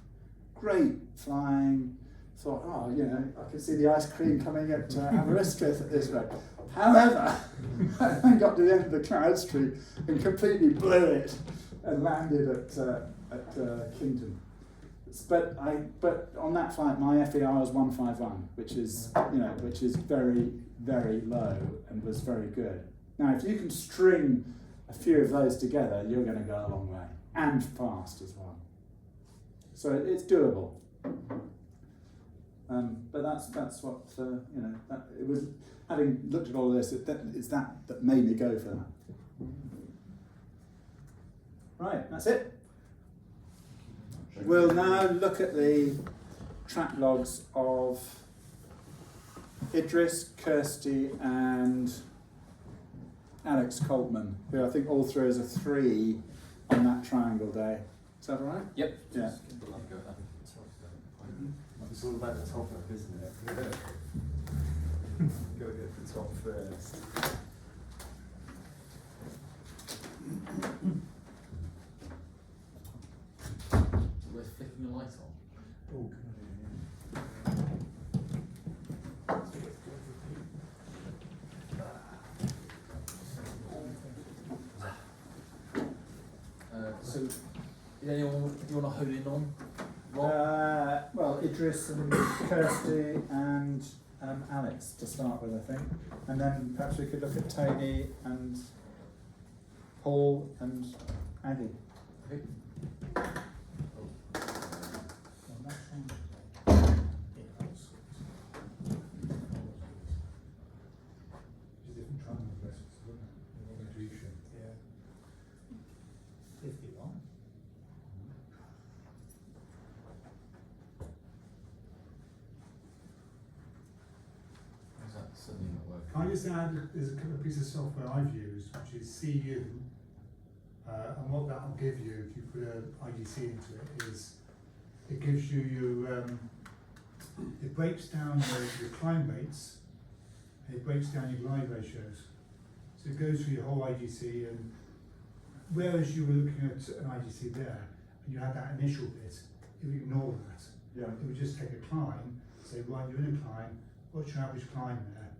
Great flying. Thought, oh, you know, I could see the ice cream coming at Aberystwyth at this rate. However, I got to the end of the cloud street and completely blew it and landed at at Kingdom. But on that flight my FER was 151, which is very, very low and was very good. Now if you can string a few of those together, you're going to go a long way, and fast as well. So it's doable. But that's what that it was. Having looked at all of this, it's that made me go for that. Right, that's it. We'll now look at the track logs of Idris, Kirsty, and Alex Coltman, who I think all three is a 3 on that triangle day. Is that all right? Yep. Yeah. It's all about the top up, isn't it? Go get the top first. We're flicking the light on. Oh, good So, is anyone, do you want to hone in on Rob? Well, Idris and Kirsty and Alex to start with, I think. And then perhaps we could look at Tony and Paul and Aggie. Okay. Different triangle vessels, isn't it? Yeah. 51. Is that suddenly not working? Can I just add, there's a couple of pieces of software I've used, which is CU, and what that'll give you if you put an IGC into it is, it gives you it breaks down your climb rates, and it breaks down your glide ratios. So it goes through your whole IGC, and whereas you were looking at an IGC there, and you had that initial bit, it would ignore that. Yeah. It would just take a climb, say, right, you're in a climb, what's your average climb there?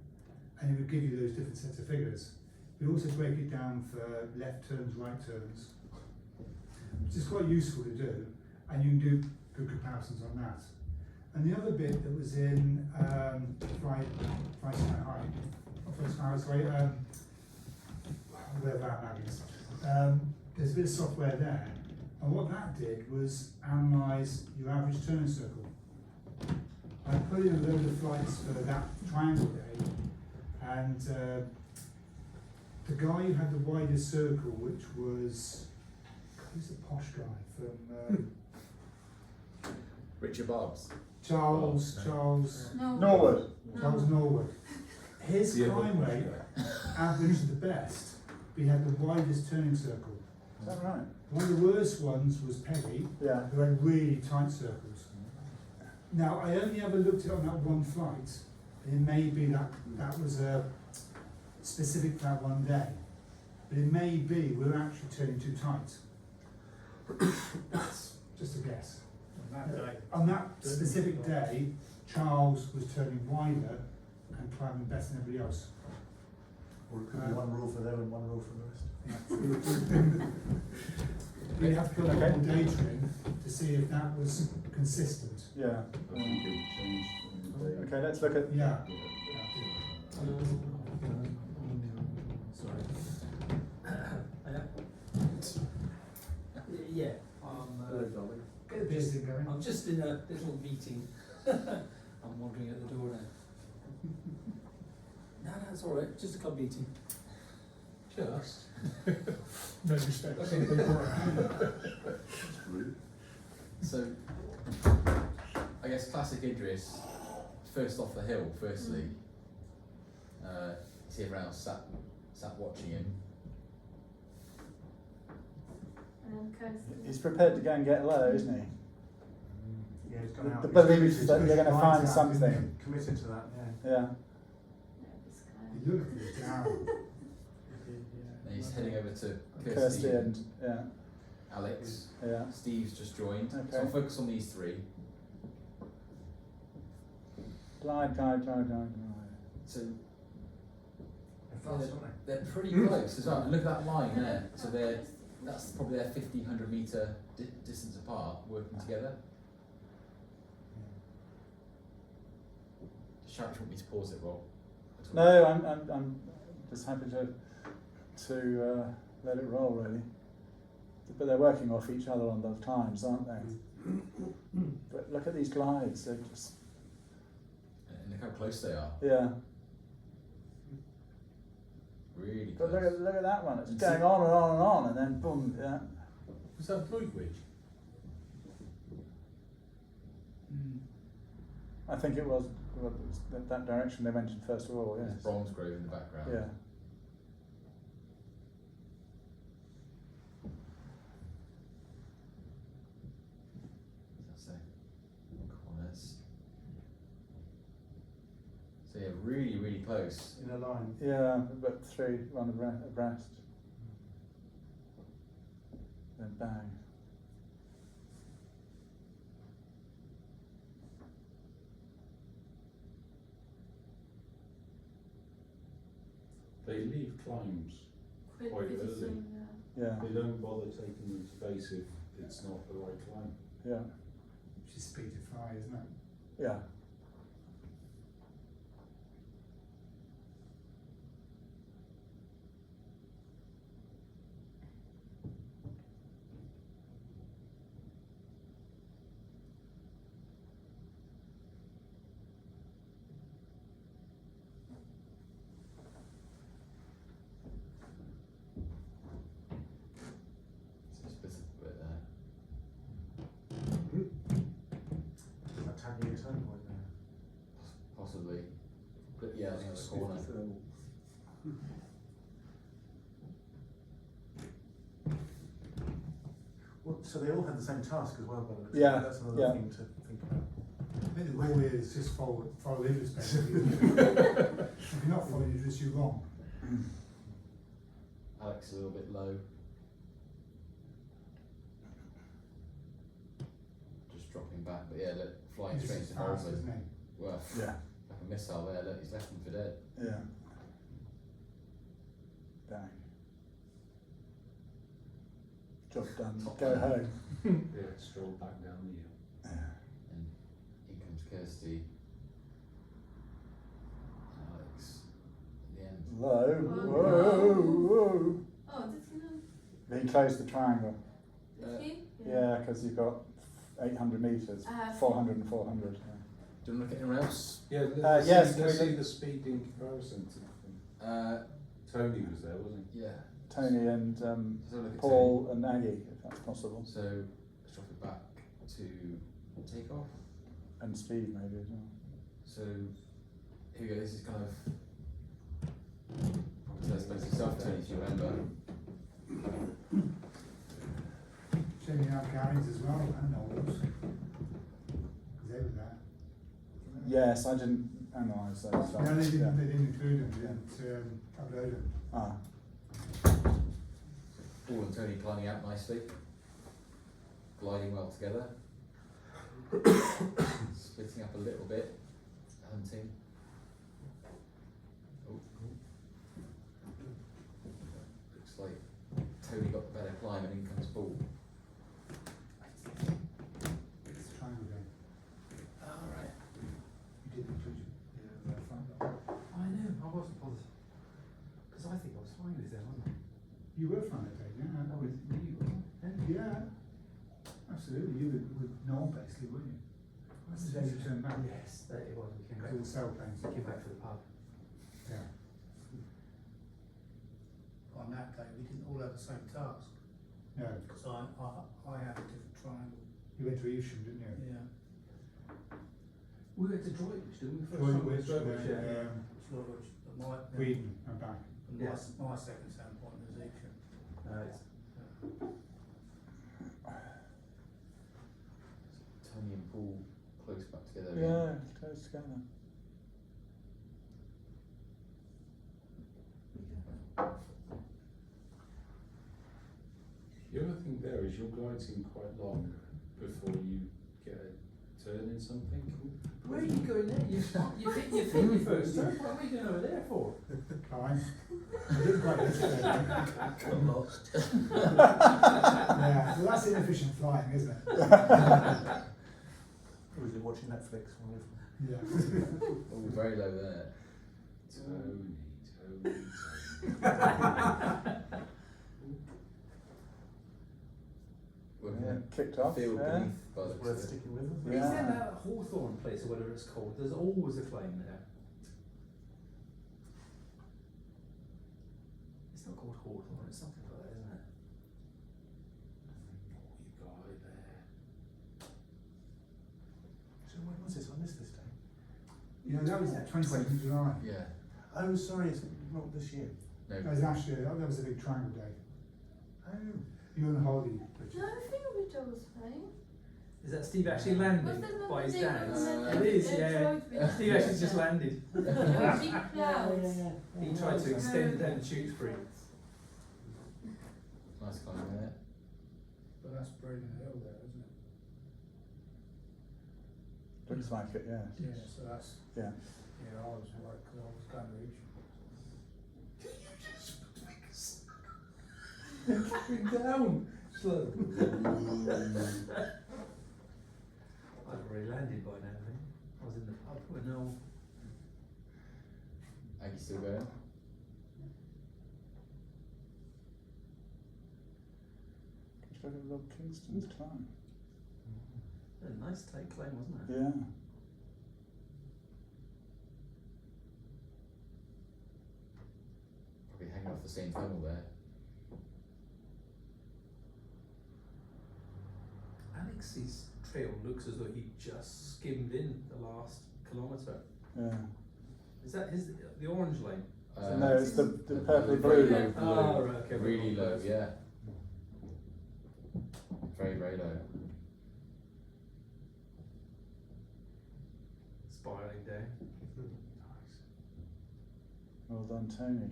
And it would give you those different sets of figures. We also break it down for left turns, right turns, which is quite useful to do, and you can do good comparisons on that. And the other bit that was in whatever that is, there's a bit of software there, and what that did was analyse your average turn circle. I put in a load of flights for that triangle day, and the guy who had the widest circle, which was, who's the posh guy from Richard Barbs. Charles Norwood. Charles Norwood. His climb rate averaged the best, but he had the widest turning circle. Is that right? One of the worst ones was Peggy, Yeah. who had really tight circles. Now, I only ever looked at it on that one flight, and it may be that was specific for that one day, but it may be we're actually turning too tight. That's just a guess. On that specific day, Charles was turning wider and climbing better than everybody else. Or it could be one rule for them and one rule for the rest. We have to put more data in to see if that was consistent. Yeah. Okay, let's look at. Yeah. Sorry. Yeah, Get the business going. I'm just in a little meeting. I'm wandering at the door now. No, it's all right. Just a club meeting. Just. No respect. Okay. So, I guess classic Idris, first off the hill, firstly. See everyone else sat watching him. He's prepared to go and get low, isn't he? Yeah, he's gone out. The He's belief pushed is that his they're going to lines find out, something. isn't he? Committed to that, yeah. Yeah. You look at it down. And he's heading over to Kirsty Kirsty and yeah. Alex. Yeah. Steve's just joined. So Okay. I'll focus on these three. Glide. So They're fast, aren't they? they're pretty close as well. And look at that line there. So that's probably their 1,500 metre distance apart, working together. Shout if you want me to pause it, Rob. No, I'm just happy to let it roll, really. But they're working off each other on the times, aren't they? But look at these glides, they're just... And look how close they are. Yeah. Really But close. look at that one, it's And going see- on and on and on, and then boom, yeah. Was that Broadwich? I think it was that direction they went in first of all, There's yes. Bronze Grove in the background. Yeah. That's it. Corners. So yeah, really, really close. In a line. Yeah, but one abreast. Then bang. They leave climbs. Quite Quite pretty early. soon, Yeah, They don't bother taking them to base if it's not the right climb. yeah, Which is speed to fly, isn't it? yeah. So split up a bit there. That tagging a turn point there. Possibly. But yeah, I think it's a corner. Well, so they all had the same task as well, by the way. Yeah, That's another yeah. thing to think about. I think the goal here is just follow English basically. If you're not following English, you're wrong. Alex a little bit low. Just dropping back, but yeah, look, flying This straight is into fast, Malverns. isn't it? Well, Yeah, like a missile there, look, he's left him for dead. yeah. Bang. Job done, Top go man. home. Yeah, stroll back down the hill. And in comes Kirsty. And Alex at the end. Low, Oh, whoa, no. whoa. Oh, did he know? He closed the triangle. Did he? Yeah, because you've got 800 metres, 400 and 400. Do you want to look at anyone else? Yeah, yes, let's can we see the speed in comparison to them. Uh, Tony was there, wasn't yeah. Tony and Let's have a look at Paul and Aggie, if that's possible. So let's drop it back to takeoff. And Speed maybe as well. So here we go. This is kind of probably best place yourself, Tony, if you remember. Checking out Gary's as well, and Knowles. Because they were there. Yes, I didn't analyse those. So, No, they yeah. didn't include them, they didn't upload them. Ah, Paul and Tony climbing out nicely, gliding well together, splitting up a little bit, hunting. Oh. Looks like Tony got the better climb and in comes Paul. It's a triangle game. Alright. You didn't include the front lot. I know, I wasn't bothered. Because I think I was fine with them, wasn't I? You were fine at that, yeah? That was you, wasn't it? Yeah, absolutely. You were with Noel basically, weren't you? That's the day you turned back. Yes, that it was. We came Because back. all the sailplanes. We came back to the pub. Yeah. On that day, we didn't all have the same task, No, because I had a different triangle, you went to Evesham, didn't you? yeah. We went to Droitwich, didn't we? Droitwich, Droitwich, but my, Whedon and back. and my, Yes. my second standpoint was Evesham. Tony and Paul close back together. yeah, close together. The other thing there is your gliding quite long before you get a turn in something. Where are you going there? You think first, don't. What are you going over there for? Fine. It is quite interesting. Got lost. Yeah, well, that's inefficient flying, isn't it? Or is it watching Netflix? Yeah. Oh, very low there. Tony. Yeah, kicked off. Field Yeah. beneath by the It's worth sticking with, isn't But it? is Yeah. in that Hawthorne place or whatever it's called, there's always a claim there. It's not called Hawthorne, it's something like that, isn't it? You got it there. So when was this? I missed this day. You know, that was 22nd July. Yeah. Oh, sorry, it's not this year. No. That was last year. That was a big triangle day. Oh. You and Holly, Richard. No, I think Richard was flying. Is that Steve actually Was landing that not by the his day dad? when It is, they yeah. tried with- Steve actually just landed. There were big clouds. He tried to extend down the Tewkesbury. Nice climb there. But that's Braden Hill there, isn't it? Looks like it, yeah. Yeah, so that's, Yeah. yeah, I was right, because I was going to reach. Coming down slow. I'd already landed by now, I think. I was in the pub with no. Aggie still going? Just look at Rob Kingston's climb. A nice tight climb, wasn't it? Yeah. Probably hanging off the same tunnel there. Alex's trail looks as though he just skimmed in the last kilometre. Yeah. Is that his the orange line? No, it's the purple very blue low line. blue. Oh, right, okay, Really right. low, yeah. Very, very low. Spiralling down. Well done, Tony.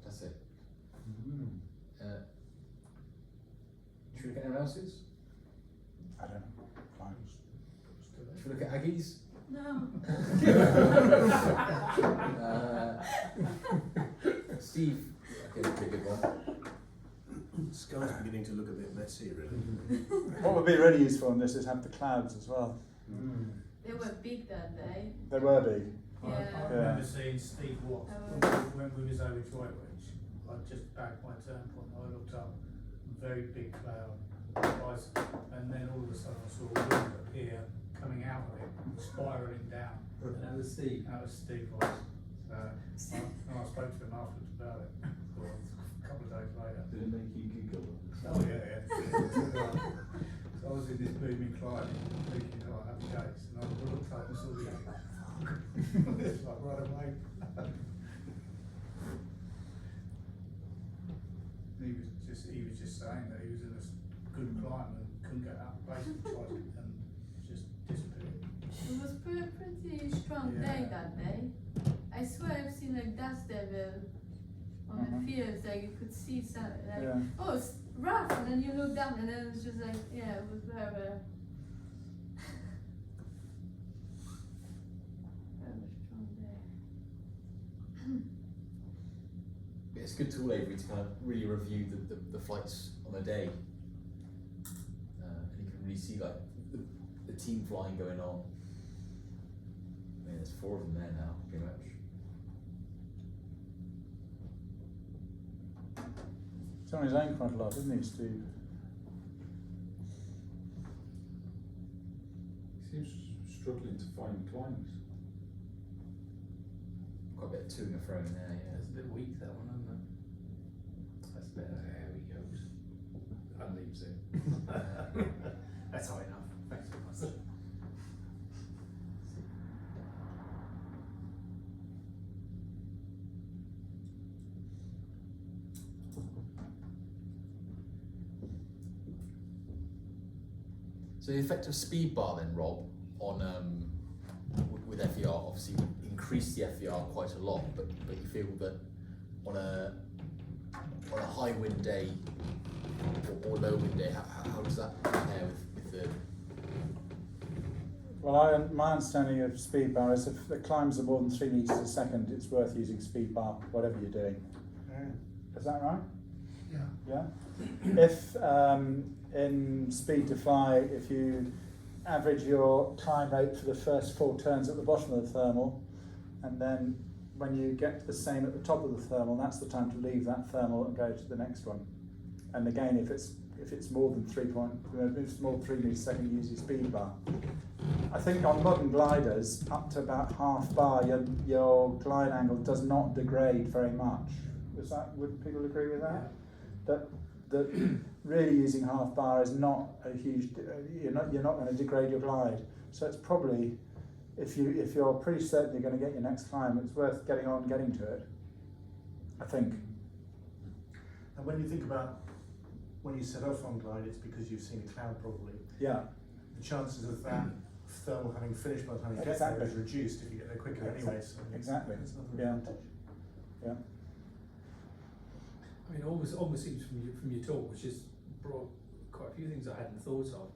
That's it. Should we look at anyone else's? I don't know. Climbs. Should we look at Aggie's? No. Steve, okay, that's a pretty good one. The sky's beginning to look a bit messy, really. What would be really useful on this is have the clouds as well. They were big that day. They were big. I Yeah. remember seeing Steve Watts Oh. when we was over Droitwich. I just bagged my turn point. I looked up, very big cloud, and then all of a sudden I saw a wind appear coming out of it, spiralling down. And that was Steve. That was Steve Watts. So I spoke to him afterwards about it. Well, a couple of days later. Did it make you giggle? Oh yeah, yeah. So I was in this booming climb, thinking, oh, happy days, and I looked up and saw the it's like right away. He was just saying that he was in this good climb and couldn't get out, basically tried it and just disappeared. It was pretty strong Yeah. day that day. I swear I've seen like dust devil on Mhm. the fields, like you could see some, like, Yeah. oh, it's rough, and then you look down, and then it's just like, yeah, it was very, very strong day. It's a good tool, Avery, to kind of really review the flights on the day. And you can really see like the team flying going on. I mean, there's 4 of them there now, pretty much. He's on his own quite a lot, isn't he, Steve? He seems struggling to find climbs. Quite a bit of toing and throwing there, yeah. It's a bit weak, that one, isn't it? That's better. There he goes. And leaves it. That's high enough. Thanks very much. So the effect of speed bar then, Rob, on with FER, obviously would increase the FER quite a lot, but you feel that on a high wind day or low wind day, how does that compare with the Well, my understanding of speed bar is if the climbs are more than 3 metres a second, it's worth using speed bar, whatever you're doing. Is that right? Yeah. Yeah. If in speed to fly, if you average your climb rate for the first 4 turns at the bottom of the thermal, and then when you get to the same at the top of the thermal, that's the time to leave that thermal and go to the next one. And again, if it's more than 3 metres a second, use your speed bar. I think on modern gliders, up to about half bar, your glide angle does not degrade very much. Would people agree with that? That really using half bar is not a huge. You're not going to degrade your glide. So it's probably, if you're pretty certain you're going to get your next climb, it's worth getting to it. I think. And when you think about when you set off on glide, it's because you've seen a cloud probably. Yeah. The chances of that thermal having finished by the time you get there is reduced if you get there quicker anyway. So exactly. It's another advantage. Yeah. I mean, almost seems from your talk, which has brought quite a few things I hadn't thought of.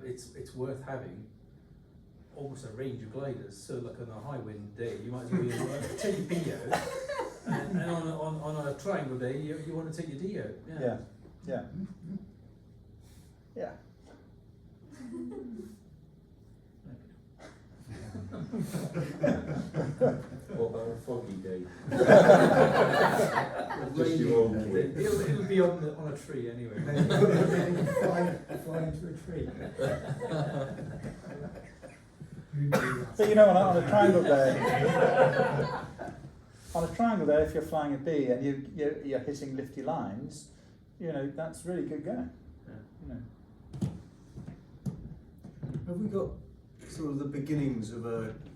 It's worth having almost a range of gliders. So, like on a high wind day, you might as well take your PO, and on a triangle day, you want to take your DO. Yeah. Yeah. Yeah. What about a foggy day? Just Just your own kit. It'll be on a tree anyway. Fly into a tree. So you know, on a triangle day, if you're flying a B and you're hitting lifty lines, you know, that's really good going. Yeah. You know. Have we got sort of the beginnings of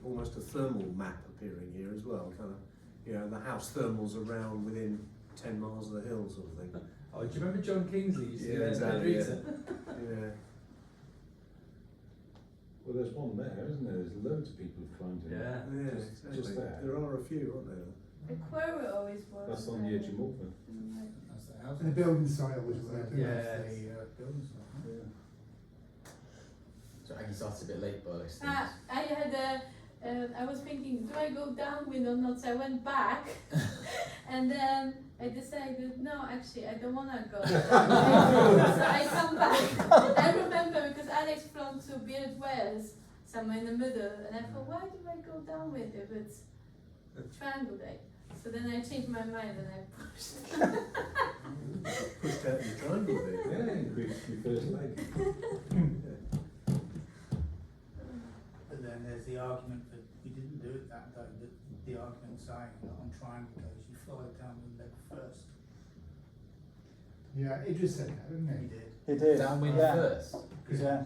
almost a thermal map appearing here as well? Kind of, you know, the house thermals around within 10 miles of the hill sort of thing. Oh, do you remember John Kingsley used to do that? Exactly. Yeah. Well, there's one there, isn't there? There's loads of people who've climbed in. Yeah. Exactly. Just there. There are a few, aren't there? The quarry always was. That's on the edge of Malvern. That's the house. And the building site was there. Yeah. The building site. So Aggie started a bit late by those things. I had I was thinking, do I go downwind or not? So I went back, and then I decided, no, actually, I don't want to go downwind. So I come back. I remember because Alex flown to Bearded Wales, somewhere in the middle, and I thought, why do I go downwind if it's triangle day? So then I changed my mind and I pushed. Pushed out your triangle bit. Yeah, increased your first leg. But then there's the argument that we didn't do it that day. The argument saying that on triangle days you fly down the leg first. Yeah, Idris said that, didn't He he? did. He did. Downwind Yeah. first. Yeah.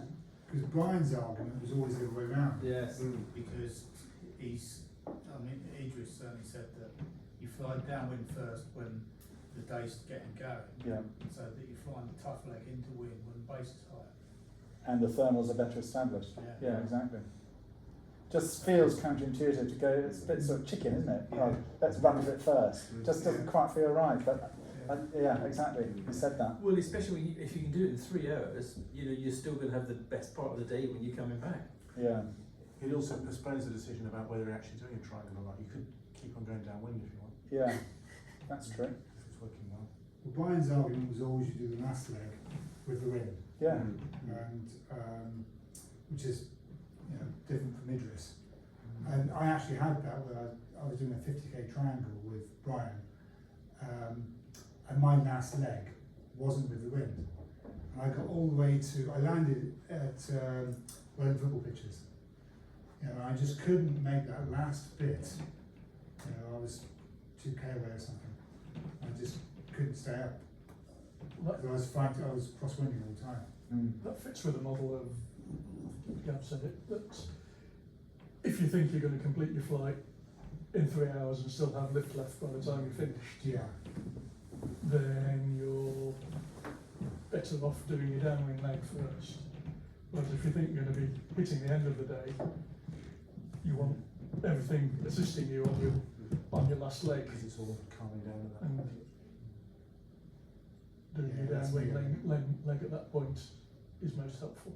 Because Brian's argument was always the other way around. Yes. Because Idris certainly said that you fly downwind first when the day's getting going, Yeah. so that you're flying the tough leg into wind when the base is higher. And the thermals are better established. Yeah. Yeah, exactly. Just feels counterintuitive to go, it's a bit sort of chicken, isn't it? Yeah. Oh, let's run for it first. Just doesn't quite feel right, but yeah, exactly. You said that. Well, especially if you can do it in 3 hours, you know, you're still going to have the best part of the day when you're coming back. Yeah. It also postpones the decision about whether you're actually doing a triangle or not. You could keep on going downwind if you want, Yeah, that's true. if it's working well. Well, Brian's argument was always you do the last leg with the wind, Yeah. and which is, you know, different from Idris. And I actually had that where I was doing a 50k triangle with Brian, and my last leg wasn't with the wind. And I got all the way to, I landed at Wellington football pitches. You know, I just couldn't make that last bit. You know, I was 2k away or something. I just couldn't stay up. I was crosswinding all the time. Mm. That fits with the model of, Gav said it, that if you think you're going to complete your flight in 3 hours and still have lift left by the time you're finished, Yeah. then you're better off doing your downwind leg first. Whereas if you think you're going to be hitting the end of the day, you want everything assisting you on your last leg. Because it's all calming down at that And point. doing Yeah, your that's downwind leg at that point is most helpful.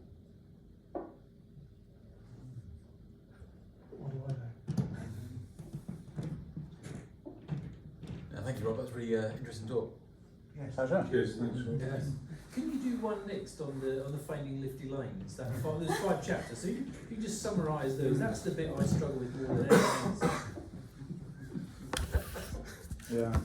you, Rob. That's really interesting talk. Yes. Pleasure. Cheers, thanks, Rob. Yes. Can you do one next on the finding lifty lanes? There's 5 chapters, so you just summarise those. That's the bit I struggle with more than anything else. Yeah.